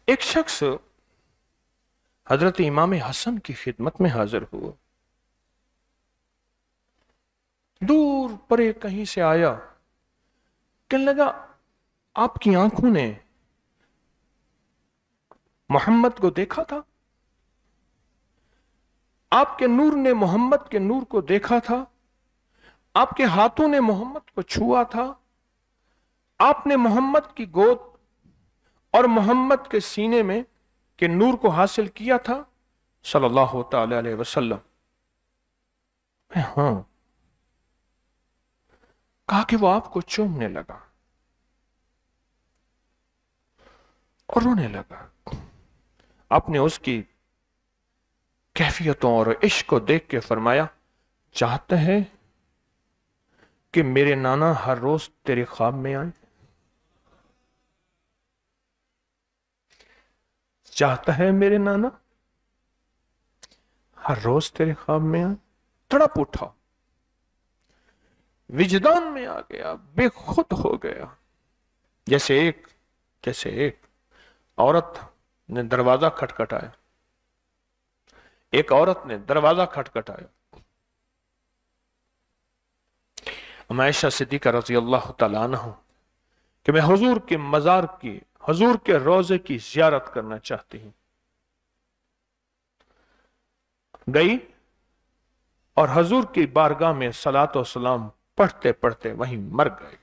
एक शख्स हजरत इमाम हसन की खिदमत में हाजिर हुआ। दूर परे कहीं से आया, कहने लगा आपकी आंखों ने मोहम्मद को देखा था, आपके नूर ने मोहम्मद के नूर को देखा था, आपके हाथों ने मोहम्मद को छुआ था, आपने मोहम्मद की गोद और मोहम्मद के सीने में के नूर को हासिल किया था सल्लल्लाहु ताला अलैहि वसल्लम। हाँ। कहा कि वो आपको चूमने लगा और रोने लगा। आपने उसकी कैफियतों और इश्क को देख के फरमाया, चाहता है कि मेरे नाना हर रोज तेरे ख्वाब में आए? चाहता है मेरे नाना हर रोज तेरे ख्वाब में आए? तड़प उठा, विजदान में आ गया, बेखुद हो गया। जैसे एक औरत ने दरवाजा खटखटाया, एक औरत ने दरवाजा खटखटाया। आयशा सिद्दीक़ा रज़ी अल्लाह तआला अन्हा कि मैं हुजूर के मजार की, हुजूर के रोजे की ज़ियारत करना चाहती हूं। गई और हुजूर की बारगाह में सलात और सलाम पढ़ते पढ़ते वहीं मर गए।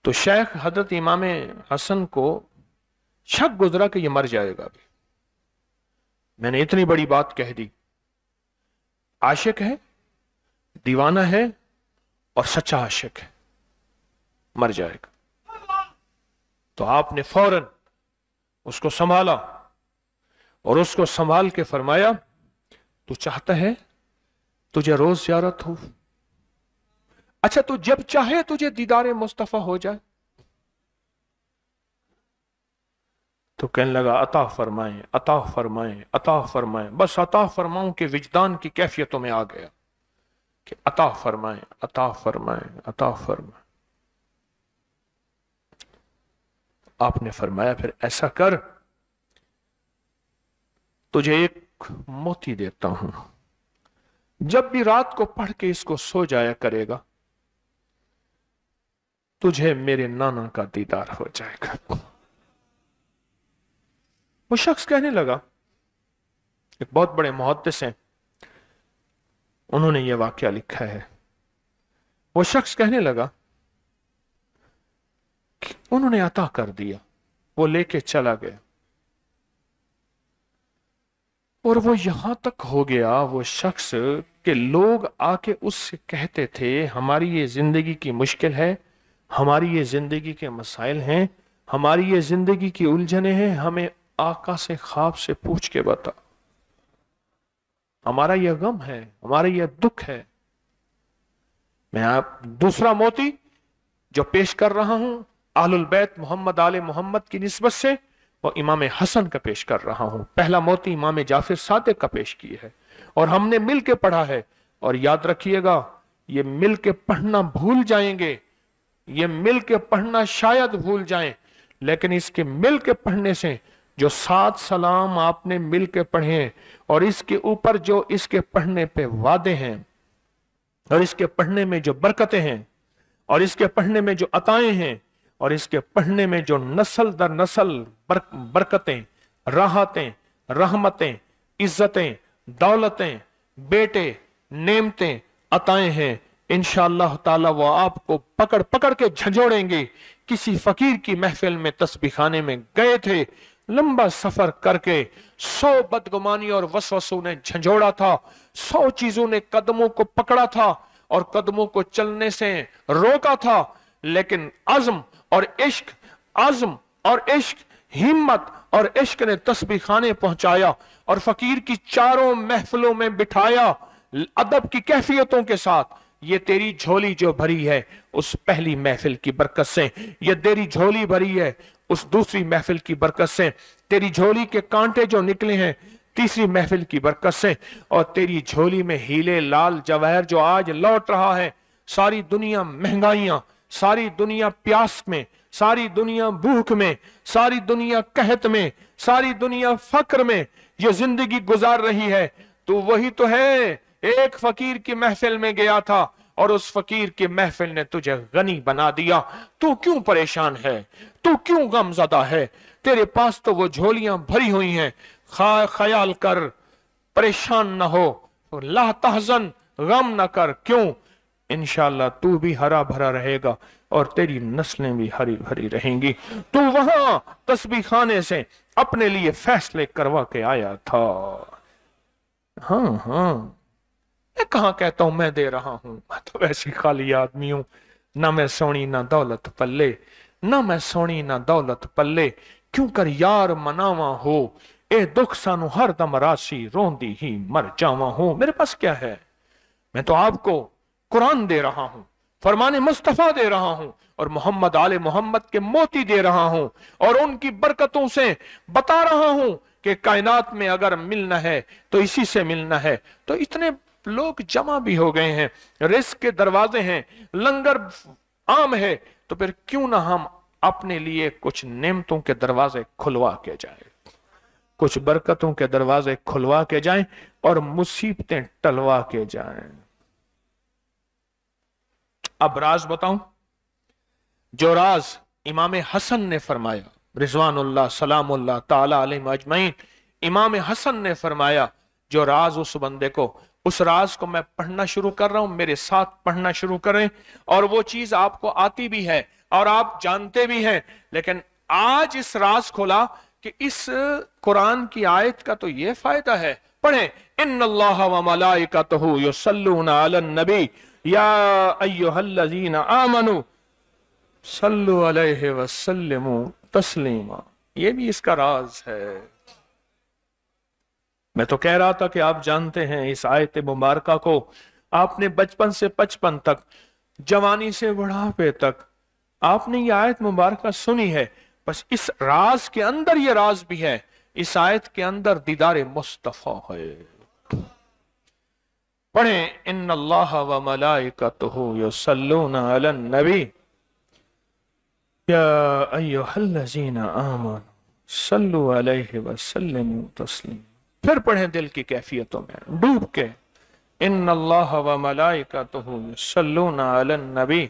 तो शेख हजरत इमाम हसन को शक गुजरा कि ये मर जाएगा भी। मैंने इतनी बड़ी बात कह दी, आशिक है, दीवाना है और सच्चा आशिक है, मर जाएगा। तो आपने फौरन उसको संभाला और उसको संभाल के फरमाया, तू चाहता है तुझे रोज ज़ियारत हो? अच्छा, तू जब चाहे तुझे दीदारे मुस्तफा हो जाए? तो कहने लगा, अता फरमाएं, अता फरमाएं, अता फरमाएं। बस अता फरमाऊं के विजदान की कैफियतों में आ गया कि अता फरमाएं, अता फरमाएं, अता फरमाएं। आपने फरमाया, फिर ऐसा कर, तुझे एक मोती देता हूं, जब भी रात को पढ़ के इसको सो जाया करेगा, तुझे मेरे नाना का दीदार हो जाएगा। वो शख्स कहने लगा, एक बहुत बड़े मुहद्दिस हैं, उन्होंने ये वाकया लिखा है। वो शख्स कहने लगा कि उन्होंने अता कर दिया, वो लेके चला गया और वो यहां तक हो गया वो शख्स के लोग आके उससे कहते थे, हमारी ये जिंदगी की मुश्किल है, हमारी ये जिंदगी के मसाइल हैं, हमारी ये जिंदगी की उलझने हैं, हमें आका से ख्वाब से पूछ के बता, हमारा यह गम है, हमारा यह दुख है। मैं आप दूसरा मोती जो पेश कर रहा हूं अहलुल बैत मोहम्मद आले मोहम्मद की निस्बत से, वो इमाम हसन का पेश कर रहा हूं। पहला मोती इमाम जाफर सादिक का पेश किया है और हमने मिल के पढ़ा है। और याद रखिएगा, ये मिल के पढ़ना भूल जाएंगे, ये मिल के पढ़ना शायद भूल जाएं, लेकिन इसके मिल के पढ़ने से जो 7 सलाम आपने मिल के पढ़े हैं और इसके ऊपर जो इसके पढ़ने पे वादे हैं और इसके पढ़ने में जो बरकतें हैं और इसके पढ़ने में जो अताएं हैं और इसके पढ़ने में जो नस्ल दर नस्ल बरकतें, राहतें, रहमतें, इज्जतें, दौलतें, बेटे, नेमतें, अताएं हैं, इंशाअल्लाह ताला वो आपको पकड़ पकड़ के झंझोड़ेंगे। किसी फकीर की महफिल में तस्बीह खाने में गए थे, लंबा सफर करके 100 बदगुमानी और वसवसों ने झंझोड़ा था, 100 चीजों ने कदमों को पकड़ा था और कदमों को चलने से रोका था, लेकिन अज़्म और इश्क, अज़्म और इश्क, हिम्मत और इश्क ने तस्बीह खाने पहुंचाया और फकीर की चारों महफिलों में बिठाया अदब की कैफियतों के साथ। ये तेरी झोली जो भरी है उस पहली महफिल की बरकत से, ये तेरी झोली भरी है उस दूसरी महफिल की बरकत से, तेरी झोली के कांटे जो निकले हैं तीसरी महफिल की बरकत से, और तेरी झोली में हीरे लाल जवाहर जो आज लौट रहा है सारी दुनिया महंगाइयां, सारी दुनिया प्यास में, सारी दुनिया भूख में, सारी दुनिया कहत में, सारी दुनिया फक्र में ये जिंदगी गुजार रही है। तो वही तो है, एक फकीर की महफिल में गया था और उस फकीर की महफिल ने तुझे गनी बना दिया। तू क्यों परेशान है? तू क्यों गमज़दा है? तेरे पास तो वो झोलियां भरी हुई हैं। ख्याल कर, परेशान न हो, ला तहज़न, गम न कर। क्यों? इंशाअल्लाह तू भी हरा भरा रहेगा और तेरी नस्लें भी हरी भरी रहेंगी। तू वहां तस्बीह खाने से अपने लिए फैसले करवा के आया था। हाँ हाँ, मैं कहाँ कहता हूं मैं दे रहा हूं, मैं तो वैसी खाली आदमी हूं। ना मैं सोनी ना दौलत पल्ले, ना मैं सोनी ना दौलत पल्ले, क्यों कर यार मनावा हो, ए दुख सानू हर दम राशि रोंदी ही मर जावा हो। मेरे पास क्या है? मैं तो आपको कुरान दे रहा हूं, फरमाने मुस्तफा दे रहा हूं और मोहम्मद आले मोहम्मद के मोती दे रहा हूं और उनकी बरकतों से बता रहा हूं कि कायनात में अगर मिलना है तो इसी से मिलना है। तो इतने लोग जमा भी हो गए हैं, रिस्क के दरवाजे हैं, लंगर आम है, तो फिर क्यों ना हम अपने लिए कुछ नेमतों के दरवाजे खुलवा के जाए, कुछ बरकतों के दरवाजे खुलवा के जाएं और मुसीबतें टलवा के जाएं। अब राज बताऊं, जो राज इमाम हसन ने फरमाया, रिजवानुल्लाह सलामुल्लाह ताला अलैहि अजमईन, इमाम हसन ने फरमाया, जो राज उस बंदे को, उस राज को मैं पढ़ना शुरू कर रहा हूं, मेरे साथ पढ़ना शुरू करें। और वो चीज आपको आती भी है और आप जानते भी हैं, लेकिन आज इस राज खोला कि इस कुरान की आयत का तो ये फायदा है। पढ़ें, इन्नल्लाह व मलाइकतहु युसल्लूना अलन नबी या अय्युहल्लज़ीना आमनू सल्लु अलैहि वसल्लिमू तस्लीमा। ये भी इसका राज है। मैं तो कह रहा था कि आप जानते हैं इस आयत मुबारका को आपने बचपन से 55 तक, जवानी से बुढ़ापे तक आपने ये आयत मुबारका सुनी है। बस इस राज के अंदर ये राज भी है, इस आयत के अंदर दीदार मुस्तफा है। पढ़ें, इन्नल्लाह व मलाइकतहु युसल्लूना अलन नबी या अय्युहल्लज़ीना आमनू सल्लु अलैहि वसल्लिमू तस्लीमा। फिर पढ़ें दिल की कैफियतों में डूब के, इन्नल्लाह व मलाइकतहु युसल्लूना अलन नबी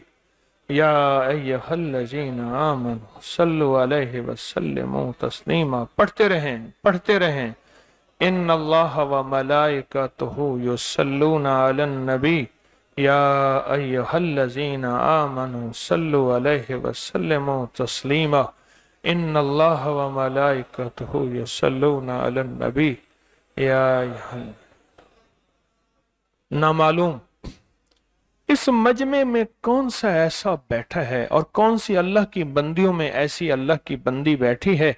या अय्युहल्लज़ीना आमनू सल्लु अलैहि वसल्लिमू तस्लीमा। पढ़ते रहें, पढ़ते रहें, इन्नल्लाह व मलाइकतहु युसल्लूना अलन नबी या अय्युहल्लज़ीना आमनू सल्लु अलैहि वसल्लिमू तस्लीमा। इन्नल्लाह व मलाइकतहु युसल्लूना अलन नबी या ना मालूम इस मजमे में कौन सा ऐसा बैठा है और कौन सी अल्लाह की बंदियों में ऐसी अल्लाह की बंदी बैठी है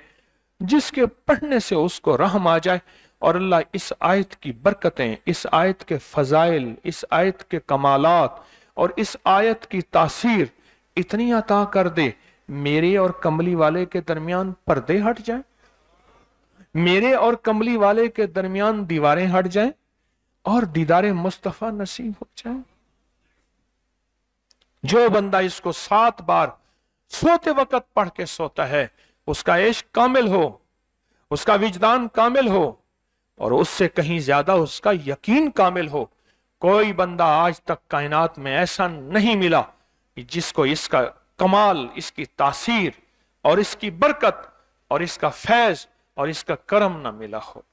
जिसके पढ़ने से उसको रहम आ जाए और अल्लाह इस आयत की बरकतें, इस आयत के फजाइल, इस आयत के कमालात और इस आयत की तासीर इतनी अता कर दे, मेरे और कमली वाले के दरमियान पर्दे हट जाएं, मेरे और कमली वाले के दरमियान दीवारें हट जाएं और दीदारे मुस्तफा नसीब हो जाए। जो बंदा इसको 7 बार सोते वक्त पढ़ के सोता है, उसका इश्क कामिल हो, उसका विजदान कामिल हो और उससे कहीं ज्यादा उसका यकीन कामिल हो। कोई बंदा आज तक कायनात में ऐसा नहीं मिला कि जिसको इसका कमाल, इसकी तासीर और इसकी बरकत और इसका फैज और इसका करम न मिला हो।